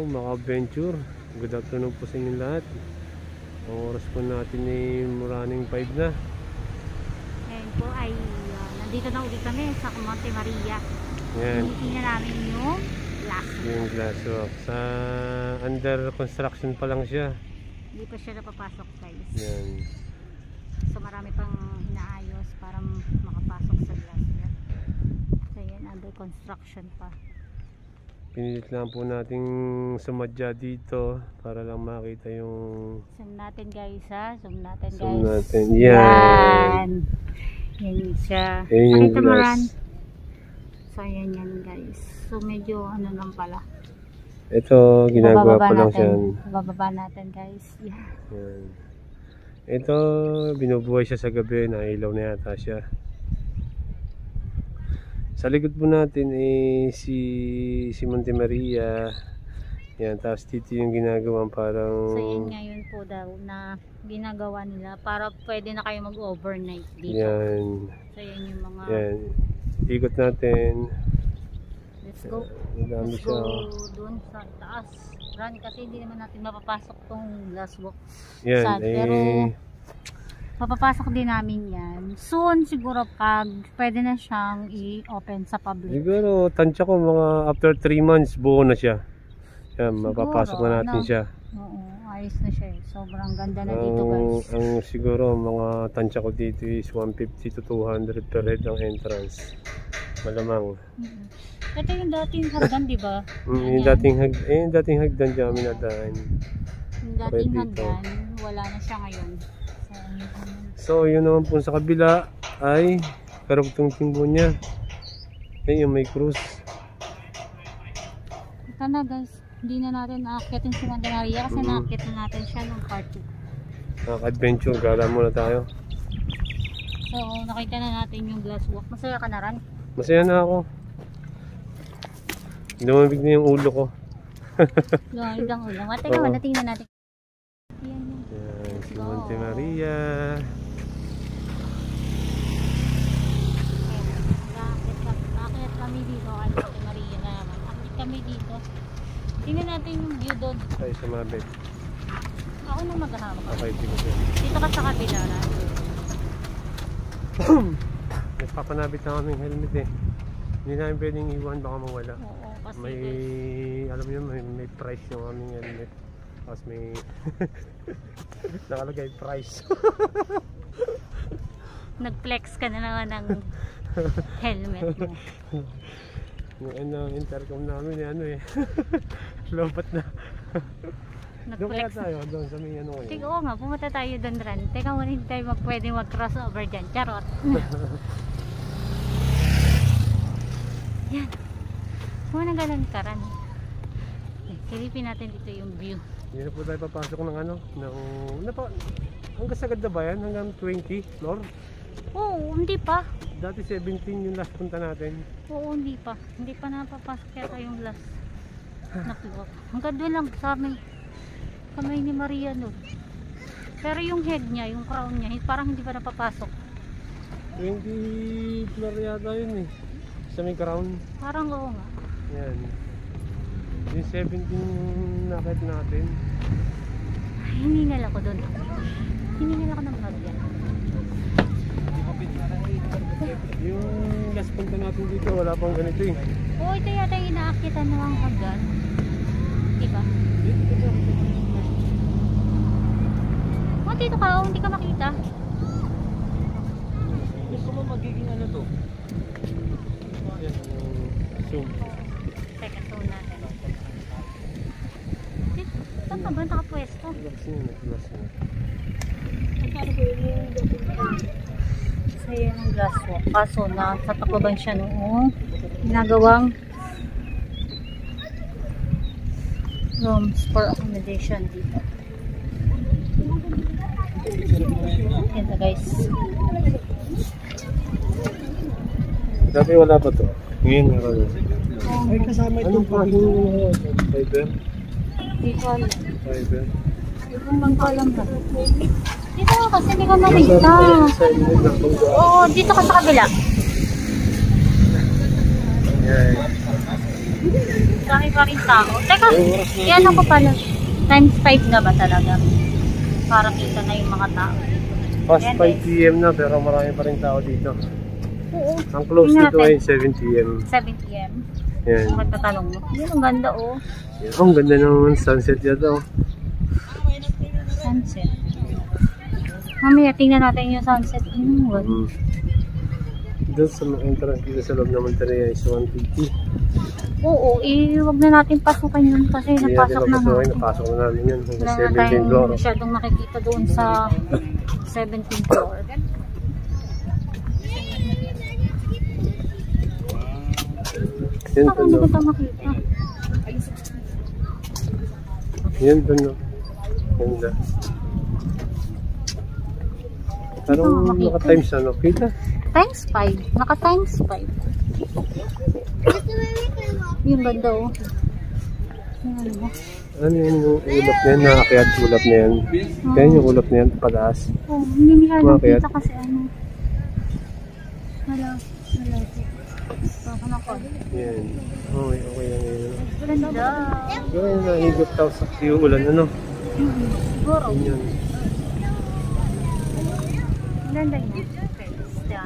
mga adventure. Good afternoon po sa inyong lahat. Ang oras po natin ay running 5 na. Ngayon po ay nandito na ulit kami sa Monte Maria. Yan. Tingnan namin yung glass. Yung glass walk. Sa under construction pa lang siya. Hindi pa siya napapasok, guys. Yan. So marami pang inaayos para makapasok sa glass walk. So yan, under construction pa. Pinilit lang po nating sumadya dito para lang makita yung... Zoom natin, guys, ha? Zoom natin, guys. Zoom natin. Yan. Yan siya. Yan yung Pakita mo, Ran. glass. So yan yan, guys. So medyo ano lang pala. Ito, ginagawa pa lang siya. Bababa natin, guys. Yeah. Yan. Ito, binubuhay siya sa gabi. Nailaw na yata siya. Sa likod po natin si Monte Maria. Yan, tapos dito yung ginagawang parang... So yan ngayon po daw na ginagawa nila para pwede na kayo mag-overnight dito. Yan. So yan yung mga... Yan. Ikot natin. Let's go. Let's go doon sa taas. Run, kasi hindi naman natin mapapasok tong glass walk. Yan. Pero mapapasok din namin yan. Soon siguro pag pwede na siyang i-open sa public. Siguro, tansya ko mga after 3 months buo na siya. Yan, siguro, mapapasok na natin siya. Oo, ayos na siya. Sobrang ganda na dito, guys. Ang siguro mga tansya ko dito is 150 to 200 per head ang entrance. Malamang. Ito yung dating hagdan, di ba? Yung dating hagdan dyan kami nadaan. Yung dating hagdan, wala na siya ngayon. So, yun naman po sa kabila ay karugtong timbo niya. Ayun, may cruise. Ito na, guys. Hindi na natin naakyatin si Monte Maria kasi naakyatin natin siya ng part 2. Adventure, gala muna tayo. So, nakita na natin yung glass walk. Masaya ka na, Ran? Masaya na ako. Lumabig na yung ulo ko. Lumabig ang ulo. Teka mo, natingnan natin. Yan, si Monte Maria. Nakakit kami dito kay Monte Maria na naman. Nakakit kami dito. Tingnan natin yung view doon. Tayo sumabit. Ako nang maghanap. Okay, sige. Dito ka sa kabila, Ran. Nagpapanabit na kaming helmet eh. Hindi namin pwedeng iwan, baka mawala. Oo, kasi may, alam niyo, may price yung aming helmet. Tapos may nakalagay price. Nag-flex ka na naman ng helmet mo. Yung intercom namin lobat na. Doon kaya tayo, doon sa may ano. Teka, oo nga, pumunta tayo doon, Ran. Teka, hindi tayo pwede mag-crossover dyan. Charot. Yan. Kung nagalan ka, Ran. Silipin natin dito yung view. Hindi na po tayo papasok ng hanggang sagad na ba yan? Hanggang 20 floor? Oo, hindi pa. Dati 17 yung last punta natin. Oo, hindi pa. Hindi pa napapasok yata yung last na floor. Hanggang doon lang sa kamay ni Maria nun. Pero yung head niya, yung crown niya, parang hindi pa napapasok. 20 floor yata yun eh. Sa may crown. Parang oo nga. Yan. Yung 17 nakit natin. Ay, hiningal ako doon. Hiningal ako ng vlog yan. Yung last punta natin dito, wala pang ganito eh. Oo, ito yata yung inaakitan ng hagdan. Diba? Oh, dito ka, hindi ka makita. Gusto mo magiging ano to? Yan, zoom. Teka, zoom natin. Saan ka ba nakapwesto? So yan ang glass walk. Kaso sa takuban siya noong ginagawang rooms for accommodation dito. Yan na, guys. Dati wala pa to. Ngayon meron. Ay, kasama ito. Anong parking fiber? Dito alam. Fiber? Ibang ko alam ba? Dito kasi hindi ka makita. Oo, dito ka sa kabila. Yan. Dami pa rin tao. Teka, yan ako pala. Times 5 na ba talaga? Para kita na yung mga tao. Past Ayan, 5 PM na pero marami pa rin tao dito. Oo. Ang close Tingnan dito natin. ay 7 PM. 7 p.m. Yan. Bakit tatanong mo? Yan, ang ganda oh. Oh, ang ganda ng sunset dito. Sunset. Mamaya, tingnan natin yung sunset. Ganda. Doon sa entrance dito sa loob ng Monterey is 150. Oo, wag na natin pasukan yun kasi Hindi natin napasok na napasukin, natin. napasok na namin yun. Wala na 17th tayong floor. masyadong makikita doon sa 17th floor. Yan Parang doon, hindi ko no? ito makita. Yan doon, no? Ganda. Parang makita. naka-times ano, kita? Times 5. Naka times 5. Yung ganda oh. Yan, oh. Ano yun yung ulap na yan? Nakakayat ulap na yan. Yan yung ulap na yan, pataas. Oh, hindi masyadong Bakit? kita kasi ano. Wala. Baka na Yan. Okay, okay lang yun. Ganda. Pero yung nahigop tao sa ulan, ano? Siguro. Yun yun. Ganda niya. Ganda.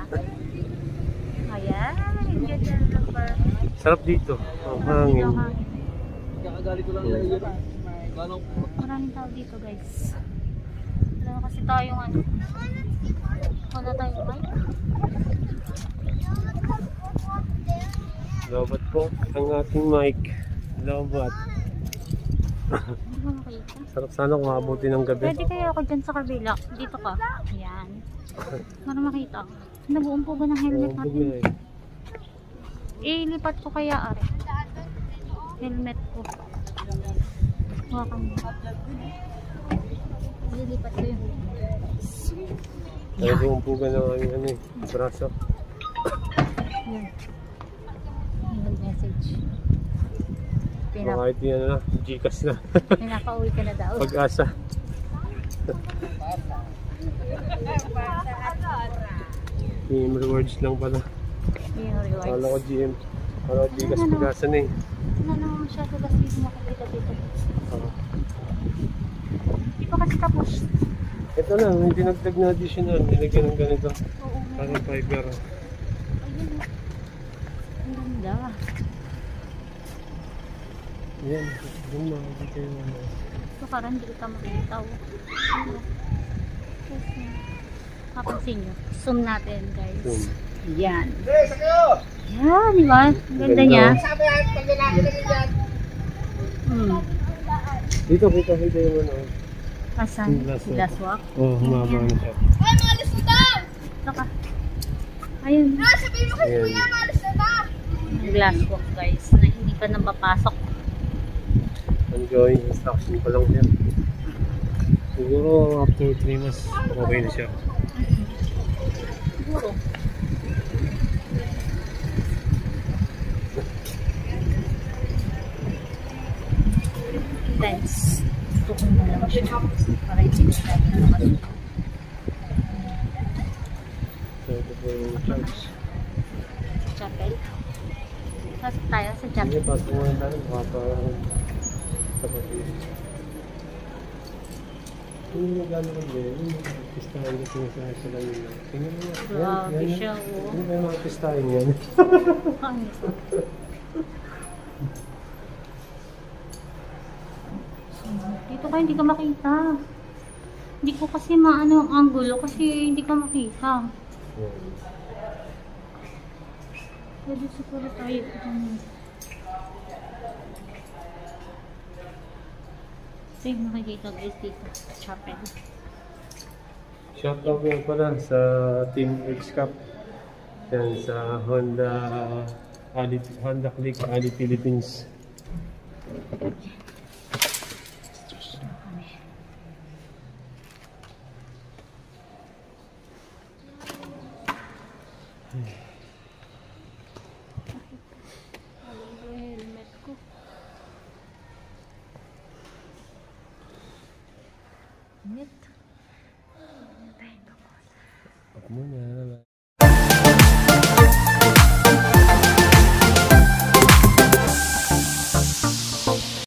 Ayan. Ganda ng lugar. Sarap dito. Ang hangin. Maraming tao dito guys. Wala kasi tayong ano. Wala tayong mic. Lobat po ang ating mic. Lobat. Hindi ko makita. Sarap sana kung abuti ng gabi. Pwede kaya ako dyan sa kabila. Dito ka. Ayan. Para makita. Nabuong po ba ng helmet Bugna natin? eh. Ilipat ko kaya are. Helmet ko. Hawakan mo. Lilipat ko yun. Kaya bumpugan ng aming ano eh, braso. Yan. Yung message. Kahit yan na, Gcash na. Pinapauwi ka na daw. Pag-asa. Team rewards lang pala. Yung rewards. Kala ko GM. Kala ko Gcash pag-asa na eh. Wala naman masyado kasi hindi makikita dito. Hindi pa kasi tapos. Ito lang, yung dinagdag na additional. Nilagyan ng ganito. Oo, meron. Parang fiber. Ayun. Ang ganda. Yan, yung makikita yung ano. Ito parang hindi kita makita. Papansin nyo. Zoom natin guys. Zoom. Yan. Yan, di ba? Ang ganda niya. Dito, kita yung ano. Asan? Yung glass walk. Glass walk. Oh, humaba na siya. Ito ka. Ayun. Ayan. Ang glass walk guys. Na hindi pa napapasok. Ongoing instruction pa lang siya. Siguro after 3 months, okay na siya. Siguro. Guys, tukong mo lang siya. Para hindi na tayo nakasuko. So, ito po yung church. Chapel. Pasok tayo sa Sige, chapel. pasok muna tayo. Parang tapat yun. Yung nagano kami, yung pistahan na sinasabi sila yun. Tingnan mo. Grabe siya, oh. Ano ba yung mga pistahan yan? Ano? Dito ka hindi ka makita. Hindi ko kasi maano ang angulo kasi hindi ka makita. Pwede siguro tayo. Ito yung makikita guys dito. Chapel. Shoutout nga pala sa Team X-Cup. Yan, sa Honda Click Ali Philippines. Helmet ko. Net. Up muna.